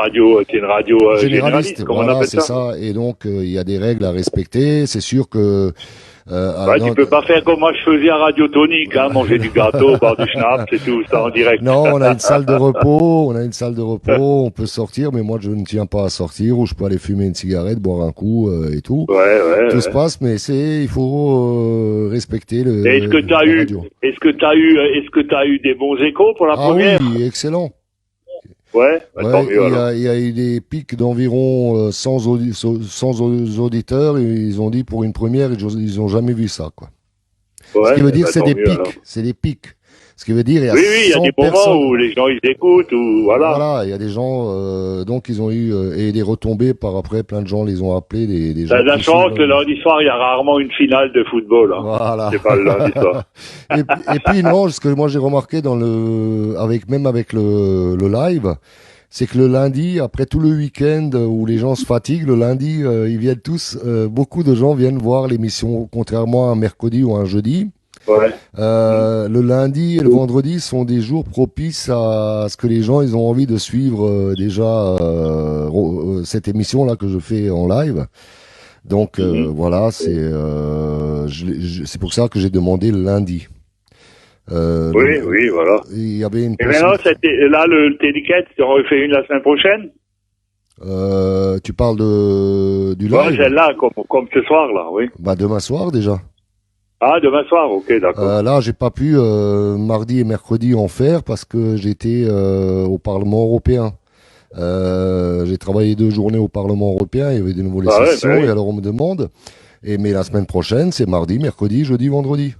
radio généraliste, comme on voilà, appelle c'est ça. ça. Et donc, il y a des règles à respecter. C'est sûr que... Tu peux pas faire comme moi je faisais à Radio Tonique, hein, manger du gâteau, boire du schnapp, c'est tout, ça en direct. Non, on a une salle de repos, on peut sortir, mais moi je ne tiens pas à sortir, ou je peux aller fumer une cigarette, boire un coup et tout. Tout se passe, mais il faut respecter le. Et est-ce que t'as eu des bons échos pour la première? Oui, excellent. Ouais, tant mieux, alors. il y a eu des pics d'environ 100 auditeurs, et ils ont dit pour une première, ils ont jamais vu ça, quoi. Ce qui veut dire c'est des pics, alors. C'est des pics. Ce qui veut dire, il y a il y a des moments où les gens ils écoutent, ou voilà. Voilà, il y a des gens, donc ils ont eu et des retombées par après, plein de gens les ont appelés, des gens. T'as de la chance, le lundi soir, il y a rarement une finale de football. Hein. Voilà. C'est pas le lundi soir. et puis non, ce que moi j'ai remarqué avec le live, c'est que le lundi, après tout le week-end où les gens se fatiguent, le lundi, ils viennent tous, beaucoup de gens viennent voir l'émission, contrairement à un mercredi ou à un jeudi. Ouais. Le lundi et le vendredi sont des jours propices à ce que les gens ils ont envie de suivre cette émission là que je fais en live. Donc voilà, c'est pour ça que j'ai demandé le lundi. Oui, voilà. Il y avait une. Et maintenant, là le Téliquette, tu en refais une la semaine prochaine? Tu parles du live? Ouais, celle-là, comme ce soir là, oui. Bah demain soir déjà. Ah, demain soir, ok, d'accord. Là, j'ai pas pu mardi et mercredi en faire parce que j'étais au Parlement européen. J'ai travaillé 2 journées au Parlement européen, il y avait de nouveau les sessions, et alors on me demande. Mais la semaine prochaine, c'est mardi, mercredi, jeudi, vendredi.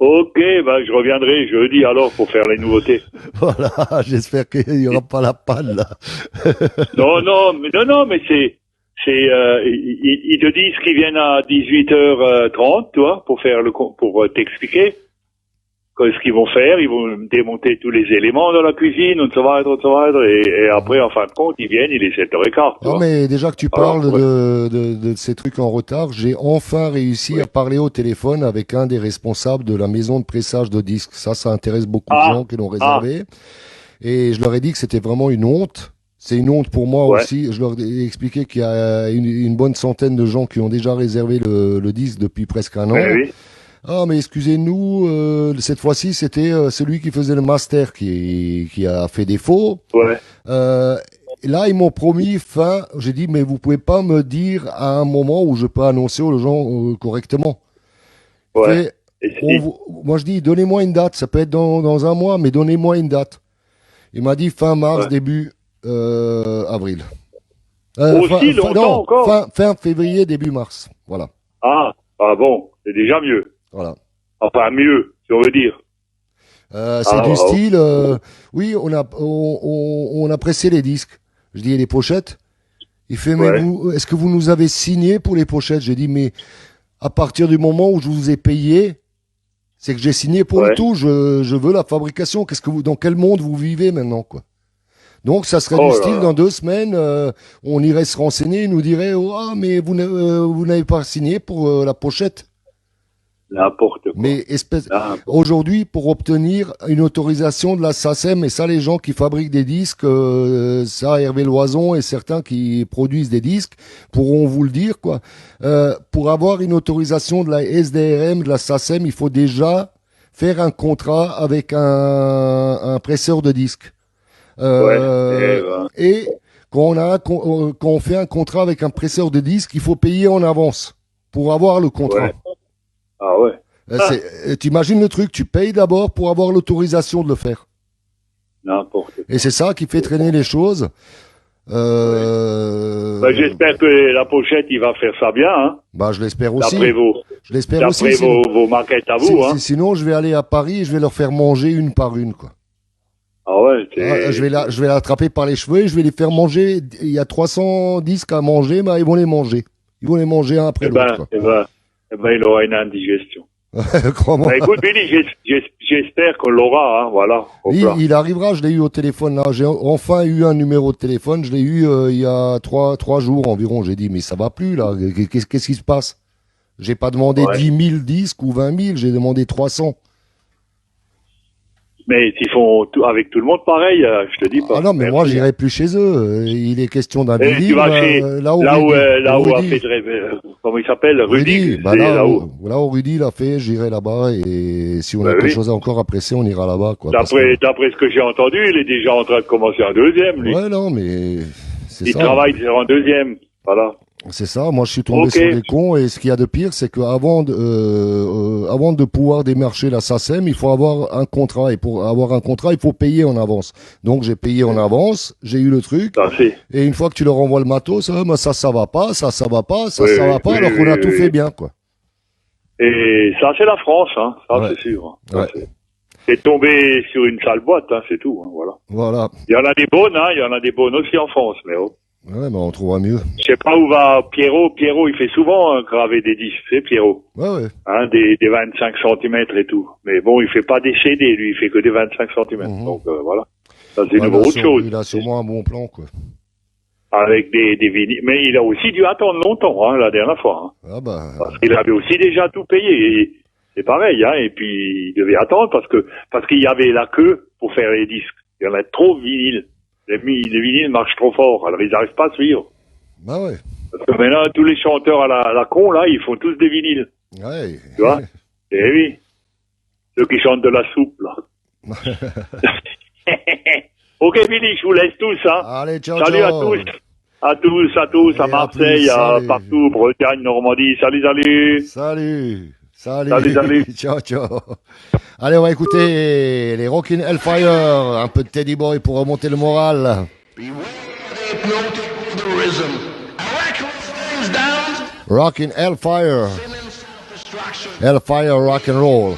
Ok, je reviendrai jeudi alors pour faire les nouveautés. Voilà, j'espère qu'il y aura pas la panne là. non, mais ils te disent qu'ils viennent à 18h30, tu vois, pour t'expliquer ce qu'ils vont faire. Ils vont démonter tous les éléments dans la cuisine, et après, en fin de compte, ils viennent, il est 7h15. Non, mais déjà que tu parles de ces trucs en retard, j'ai enfin réussi à parler au téléphone avec un des responsables de la maison de pressage de disques. Ça intéresse beaucoup de gens qui l'ont réservé. Et je leur ai dit que c'était vraiment une honte. C'est une honte pour moi aussi. Je leur ai expliqué qu'il y a une bonne centaine de gens qui ont déjà réservé le disque depuis presque un an. Oui. Ah, mais excusez-nous, cette fois-ci, c'était celui qui faisait le master qui a fait défaut. Ouais. Là, ils m'ont promis j'ai dit, mais vous pouvez pas me dire à un moment où je peux annoncer aux gens correctement. Ouais. Moi, je dis, donnez-moi une date. Ça peut être dans un mois, mais donnez-moi une date. Il m'a dit fin mars, début avril. Aussi longtemps encore. Fin février, début mars. Voilà. Ah bon, c'est déjà mieux. Voilà. Enfin, mieux, si on veut dire. C'est du style. Oui, on a pressé les disques. Je dis, et les pochettes? Il fait, mais est-ce que vous nous avez signé pour les pochettes? J'ai dit, mais à partir du moment où je vous ai payé, c'est que j'ai signé pour le tout. Je veux la fabrication. Dans quel monde vous vivez maintenant, quoi? Donc, ça serait du style, dans 2 semaines, on irait se renseigner, ils nous diraient, mais vous n'avez pas signé pour la pochette. N'importe quoi. Mais aujourd'hui, pour obtenir une autorisation de la SACEM, et ça, les gens qui fabriquent des disques, ça, Hervé Loison et certains qui produisent des disques pourront vous le dire, quoi. Pour avoir une autorisation de la SDRM, de la SACEM, il faut déjà faire un contrat avec un presseur de disques. Et quand on fait un contrat avec un presseur de disques, il faut payer en avance. pour avoir le contrat. Ouais. Ah ouais. T'imagines le truc, tu payes d'abord pour avoir l'autorisation de le faire. N'importe quoi. Et c'est ça qui fait traîner les choses. J'espère que la pochette, il va faire ça bien, hein. Bah, je l'espère aussi. D'après vos maquettes à vous, hein. Sinon, je vais aller à Paris et je vais leur faire manger une par une, quoi. Ah ouais, Je vais l'attraper par les cheveux et je vais les faire manger. Il y a 300 disques à manger, bah, ils vont les manger. Ils vont les manger un après l'autre, quoi. Il aura une indigestion. Crois-moi. Bah, écoute, Billy, j'espère qu'on l'aura, hein, voilà. Il arrivera, je l'ai eu au téléphone, là. J'ai enfin eu un numéro de téléphone. Je l'ai eu, il y a trois jours environ. J'ai dit, mais ça va plus, là. Qu'est-ce qui se passe? J'ai pas demandé 10 000 disques ou 20 000, j'ai demandé 300. Mais s'ils font tout, avec tout le monde pareil, je te dis pas. Ah non, mais moi, j'irai plus chez eux. Il est question d'un billet. Tu vas chez, là où a fait, comment il s'appelle? Rudy. Bah là où Rudy l'a fait, j'irai là-bas et si on a quelque chose encore à presser, on ira là-bas, quoi. D'après ce que j'ai entendu, il est déjà en train de commencer un deuxième, lui. Ouais, non, mais il travaille sur un deuxième. Voilà. C'est ça, moi je suis tombé sur des cons et ce qu'il y a de pire c'est qu'avant de pouvoir démarcher la SACEM, il faut avoir un contrat et pour avoir un contrat, il faut payer en avance. Donc j'ai payé en avance, j'ai eu le truc et une fois que tu leur envoies le matos, ça va pas, ça va pas, alors qu'on a tout fait bien, quoi. Et ça c'est la France, hein, ça c'est sûr. Ouais. C'est tombé sur une sale boîte, hein, c'est tout, hein, voilà. Il y en a des bonnes, hein, il y en a des bonnes aussi en France, mais ouais, on trouvera mieux. Je sais pas où va Pierrot. Pierrot, il fait souvent graver des disques, c'est Pierrot. Ouais. Hein, des 25 cm et tout. Mais bon, il fait pas des CD, lui, il fait que des 25 cm. Donc, voilà. Ça, c'est autre chose. Il a sûrement un bon plan, quoi. Avec des vinyles. Mais il a aussi dû attendre longtemps, hein, la dernière fois. Hein. Ah bah. Parce qu'il avait aussi déjà tout payé. Et c'est pareil, hein. Et puis, il devait attendre parce qu'il y avait la queue pour faire les disques. Il y en a trop de vinyles. Les vinyles marchent trop fort, alors ils n'arrivent pas à suivre. Bah ouais. Parce que maintenant, tous les chanteurs à la con, là, ils font tous des vinyles. Ouais. Tu vois? Eh oui. Ceux qui chantent de la soupe, là. Ok, Billy, je vous laisse tous, hein. Allez, ciao, salut ciao. à tous, à Marseille, partout, Bretagne, Normandie. Salut. Salut. Ciao. Allez, on va écouter les Rockin' Hellfire, un peu de Teddy Boy pour remonter le moral. Rockin' Hellfire. Hellfire rock and roll.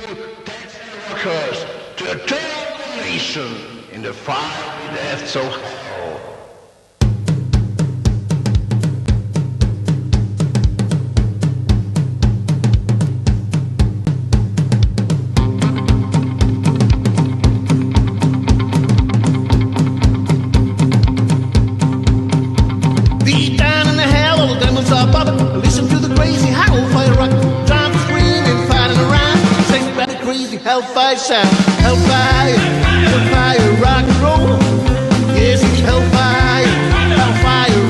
Hellfire sound, hellfire rock and roll. Yes, it's hellfire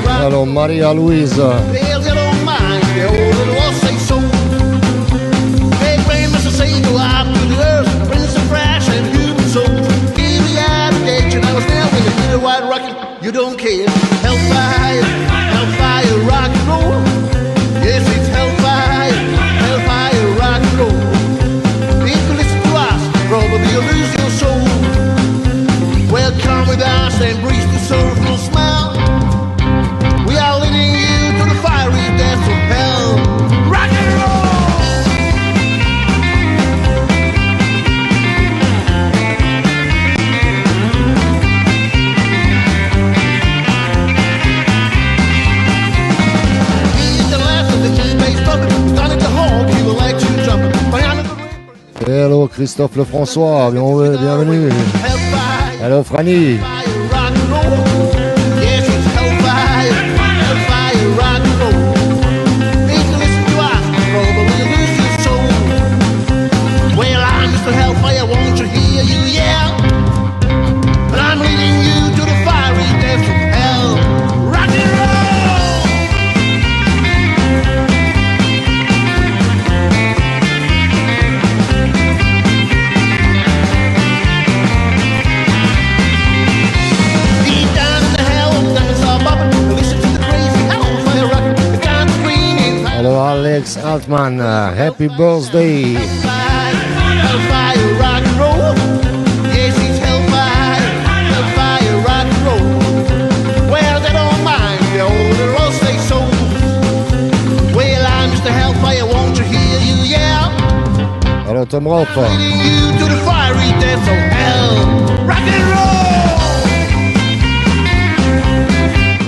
rock. Hello, Maria Luisa. They'll get on mine, the old will say so. Hey, grandmaster say go out to the earth, bring some fresh and human soul. Give me application, I was now in the little white rocket. You don't care. Hellfire rock and roll. Yes, it's hellfire rock and roll. Probably you'll lose your soul. Well, come with us and breathe the soulful smell. We are leading you to the fiery depths of hell. Rock and roll! He's the last of the space trumpet. Done at the hawk, he will let you jump. Hello Christophe Lefrançois, bienvenue. Hello Franny. Well, I'm Mr. Hellfire, won't you hear you yell? But I'm leading you to the fiery depths of hell. Rock and roll! Alex Altman, happy birthday. Hellfire, rock and roll. Yes, it's hellfire, hellfire, rock and roll. Well, they don't mind, you know, they're all stay so. Well, I'm Mr. Hellfire, won't you hear you yell? Alors Tom Roth. Leading you to the fiery depths of hell. Rock and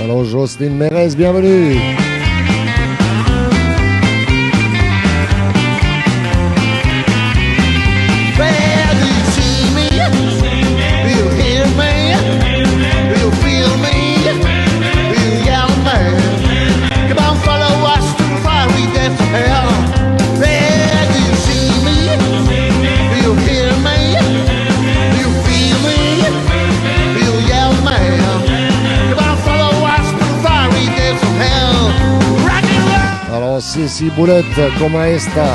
roll! Alors Jocelyne Mérez, bienvenue. Well, do you see me? Do you hear me? Do you feel me? Do you yell me? Come on, follow us to the fiery depths of hell. Well, do you see me? Do you hear me? Do you feel me? Do you yell me? Come on, follow us to the fiery depths of hell. Rock and roll! Alors Cici Boulette, comment está?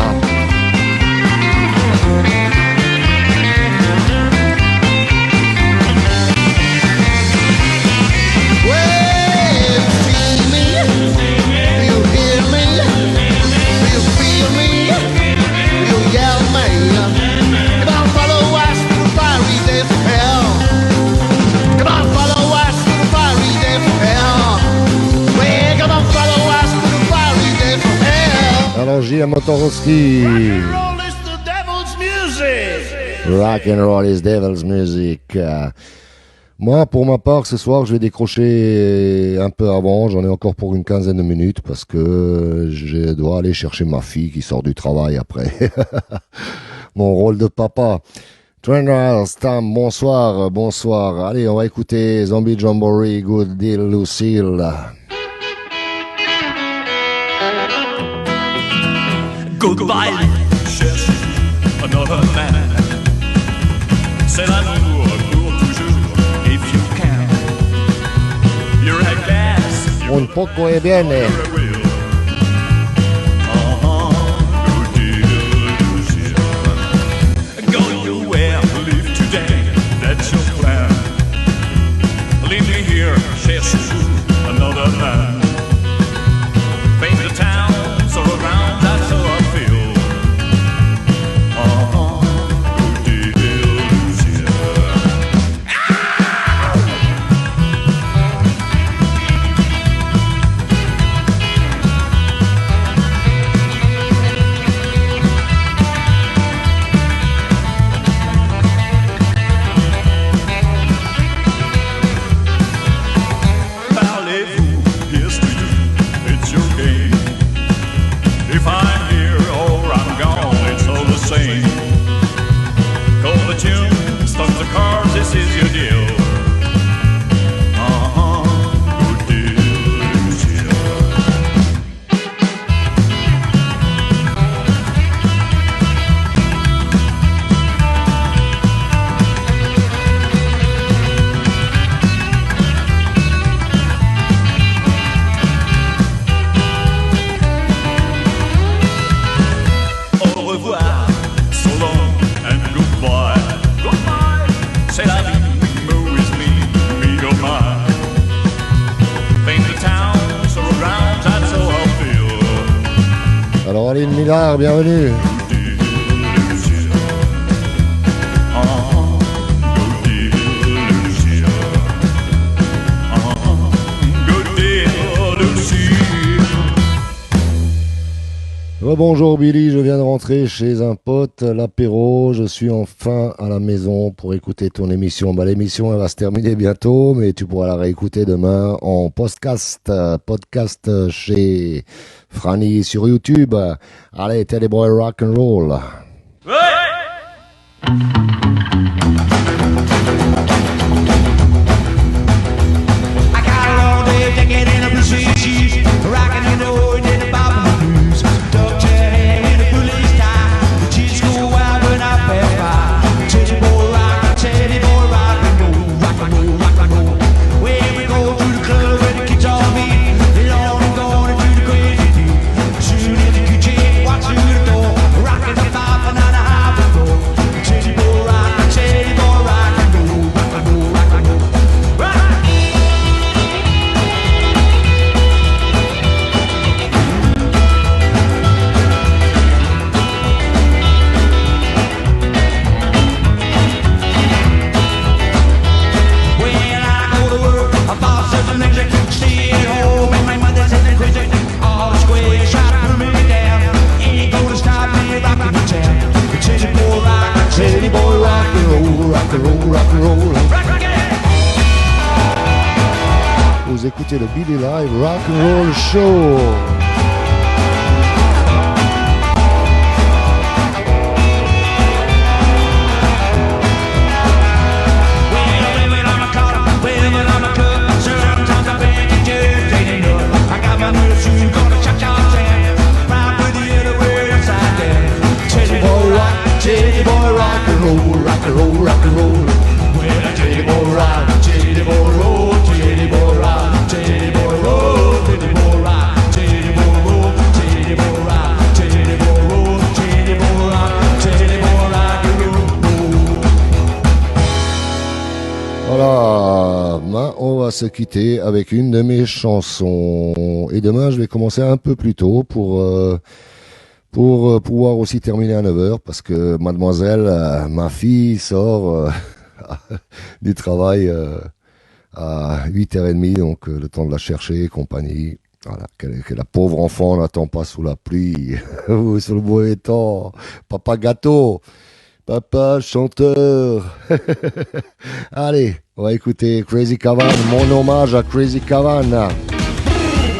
Alors J.M. Motorowski. Rock and roll is devil's music. Moi, pour ma part, ce soir, je vais décrocher un peu avant. J'en ai encore pour une quinzaine de minutes parce que je dois aller chercher ma fille qui sort du travail après. Mon rôle de papa. Trainer Stam, bonsoir, bonsoir. Allez, on va écouter Zombie Jamboree, Good Deal, Lucille. Goodbye, cherche another man. C'est l'amour pour toujours, if you can. You're a gas, Un poco e bene. you're a will. Good deal, Lucille. Go nowhere, live today, that's your plan. Leave me here, cherche another man. Paint the towns all around, that's how I feel. Good deal, Lucille. Parlez-vous, here's to you, it's your game. If I'm here or I'm gone, it's all the same. Call the tune, start the cars, this is your deal. Good deal, Lucille. Au revoir, so long and goodbye. Goodbye, c'est la vie, move with me your mind. Paint the towns all around, that's how I feel. Alors Aline Millard, bienvenue. Good deal, Lucille. Good deal, Lucille. Good deal, Lucille. Bonjour Billy, je viens de rentrer chez un pote, l'apéro, je suis enfin à la maison pour écouter ton émission. L'émission elle va se terminer bientôt, mais tu pourras la réécouter demain en podcast chez Franny sur YouTube. Allez, Teddy Boy Rock and Roll. I got a long day of decade in a blue suede shoes, rocking in the hood in the bottom blues, duck chair in a police tie, the kids go wild when I pass by. Teddy boy rock and roll, rock and roll, rock and roll. When we go to the club where the kids all meet, they long and gone into the crazy deep. Soon as the kitchen walks through the door, rocking the 5 and a half before. Teddy boy rock, écouter le Billy Live Rock and Roll Show. Teddy boy rock and roll, rock and roll, rock and roll. Well, Teddy boy rock, Teddy boy roll, Teddy boy rock, Teddy boy roll, Teddy boy rock, Teddy boy roll, Teddy boy rock, Teddy boy roll, Teddy boy rock, Teddy boy rock and roll. Voilà, on va se quitter avec une de mes chansons. Et demain, je vais commencer un peu plus tôt pour pouvoir aussi terminer à 9h parce que mademoiselle, ma fille, sort du travail à 8h30, donc le temps de la chercher et compagnie. Voilà, que la pauvre enfant n'attend pas sous la pluie ou sous le mauvais temps. Papa gâteau, papa chanteur. Allez, on va écouter Crazy Cavan, mon hommage à Crazy Cavan,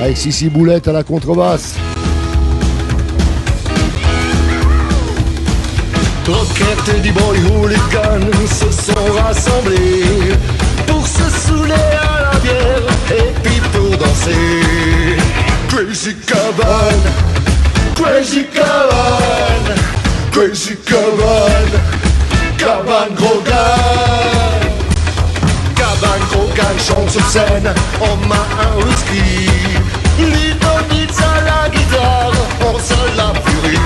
avec Sissi Boulette à la contrebasse. Rockette, Teddy boy, hooligans se sont rassemblés pour se saouler à la bière et puis pour danser. Crazy Cavan, Crazy Cavan, Crazy Cavan, Cavan Grogan. Cavan Grogan chante sur scène en main un whisky. Lidonitz à la guitare, on se la furie.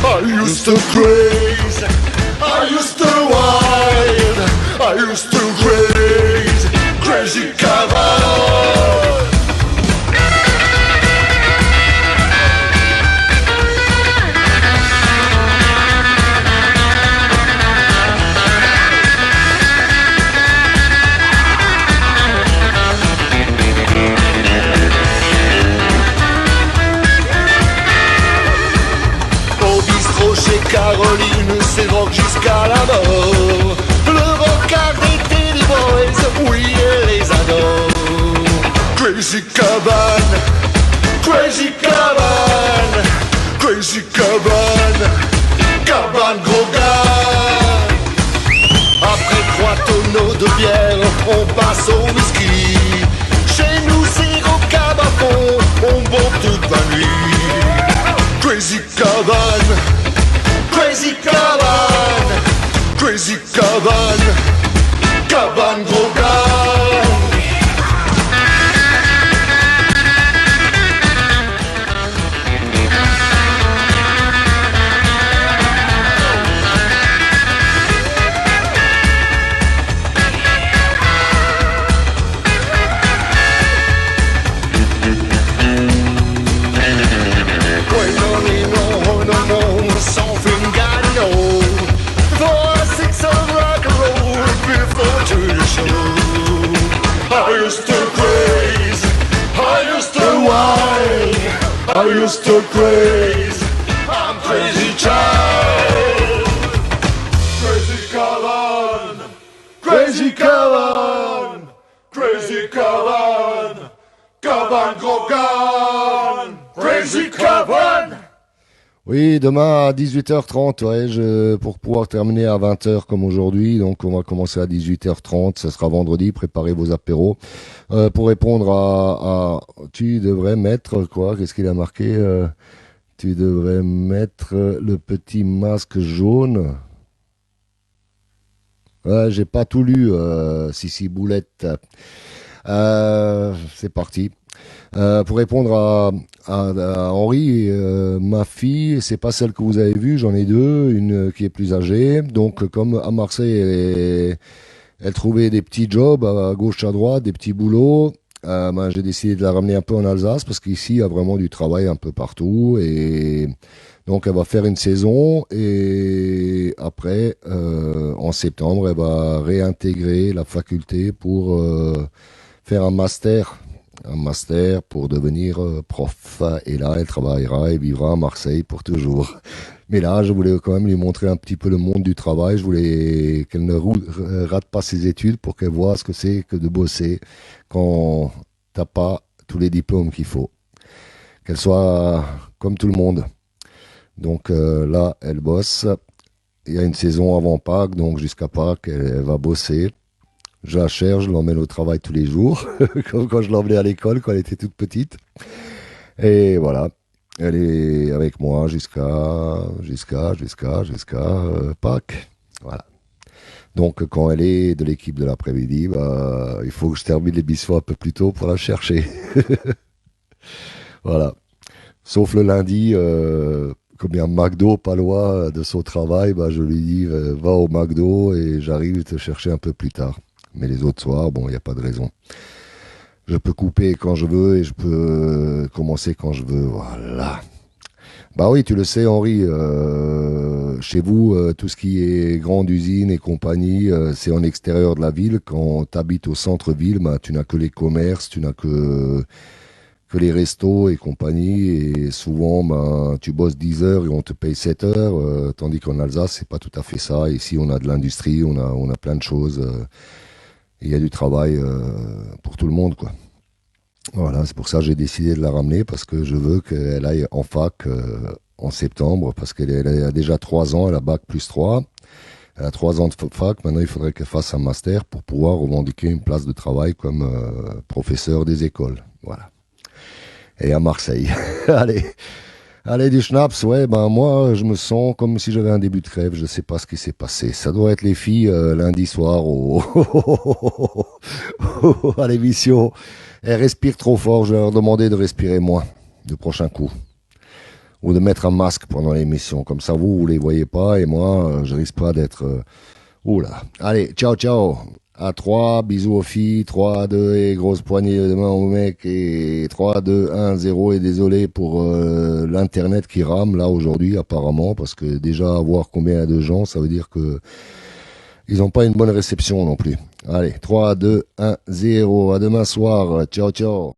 I used to craze, I used to wild, I used to craze, Crazy Cavan. Caroline, c'est rock jusqu'à la mort. Le rockard des Teddy Boys, oui, elle les adore. Crazy Cavan, Crazy Cavan, Crazy Cavan, Cavan Grogan. Après 3 tonneaux de bière, on passe au whisky. Chez nous, c'est rockab à fond, on boit toute la nuit. Crazy Cavan, Crazy Cavan, Crazy Cavan, Cavan Grogan. I used to craze, I used to whine, I used to craze, I'm crazy child. Crazy Cavan, Crazy Cavan, Crazy Cavan, Cavan Grogan, Crazy Cavan. Oui, demain à 18h30, ouais, pour pouvoir terminer à 20h comme aujourd'hui. Donc, on va commencer à 18h30. Ça sera vendredi. Préparez vos apéros. Pour répondre à tu devrais mettre quoi? Qu'est-ce qu'il a marqué? Tu devrais mettre le petit masque jaune. Ouais, j'ai pas tout lu, Sissi Boulette. C'est parti. Pour répondre à Henri, ma fille, c'est pas celle que vous avez vue, j'en ai deux, une qui est plus âgée. Donc, comme à Marseille, elle trouvait des petits jobs à gauche, à droite, des petits boulots. J'ai décidé de la ramener un peu en Alsace parce qu'ici, il y a vraiment du travail un peu partout. Et donc, elle va faire une saison et après, en septembre, elle va réintégrer la faculté pour faire un master pour devenir prof. Et là, elle travaillera et vivra à Marseille pour toujours. Mais là, je voulais quand même lui montrer un petit peu le monde du travail. Je voulais qu'elle ne rate pas ses études pour qu'elle voit ce que c'est que de bosser quand t'as pas tous les diplômes qu'il faut. Qu'elle soit comme tout le monde. Donc là, elle bosse. Il y a une saison avant Pâques, donc jusqu'à Pâques, elle va bosser. Je la cherche, je l'emmène au travail tous les jours, comme quand je l'emmenais à l'école quand elle était toute petite. Et voilà, elle est avec moi jusqu'à Pâques. Voilà. Donc quand elle est de l'équipe de l'après-midi, bah, il faut que je termine les bisous un peu plus tôt pour la chercher. Voilà. Sauf le lundi, comme il y a un McDo pas loin de son travail, bah, je lui dis va au McDo et j'arrive te chercher un peu plus tard. Mais les autres soirs, bon, il n'y a pas de raison. Je peux couper quand je veux et je peux commencer quand je veux. Voilà. Bah oui, tu le sais, Henri, chez vous, tout ce qui est grande usine et compagnie, c'est en extérieur de la ville. Quand tu habites au centre-ville, bah, tu n'as que les commerces, tu n'as que les restos et compagnie. Et souvent, bah, tu bosses 10 heures et on te paye 7 heures. Tandis qu'en Alsace, c'est pas tout à fait ça. Ici, on a de l'industrie, on a plein de choses. Il y a du travail pour tout le monde, quoi. Voilà, c'est pour ça que j'ai décidé de la ramener, parce que je veux qu'elle aille en fac en septembre, parce qu'elle a déjà 3 ans, elle a bac plus 3. Elle a 3 ans de fac, maintenant il faudrait qu'elle fasse un master pour pouvoir revendiquer une place de travail comme professeur des écoles. Voilà. Et à Marseille. Allez, du schnapps, ouais, ben moi, je me sens comme si j'avais un début de crève, je sais pas ce qui s'est passé. Ça doit être les filles lundi soir à l'émission. Elles respirent trop fort, je vais leur demander de respirer moins le prochain coup. Ou de mettre un masque pendant l'émission, comme ça vous les voyez pas et moi, je risque pas d'être... Oula. Allez, ciao, ciao. À 3, bisous aux filles, 3, 2 et grosse poignée de main au mec et 3, 2, 1, 0 et désolé pour l'internet qui rame là aujourd'hui apparemment parce que déjà voir combien il y a de gens ça veut dire que ils n'ont pas une bonne réception non plus. Allez, 3, 2, 1, 0, à demain soir, ciao ciao.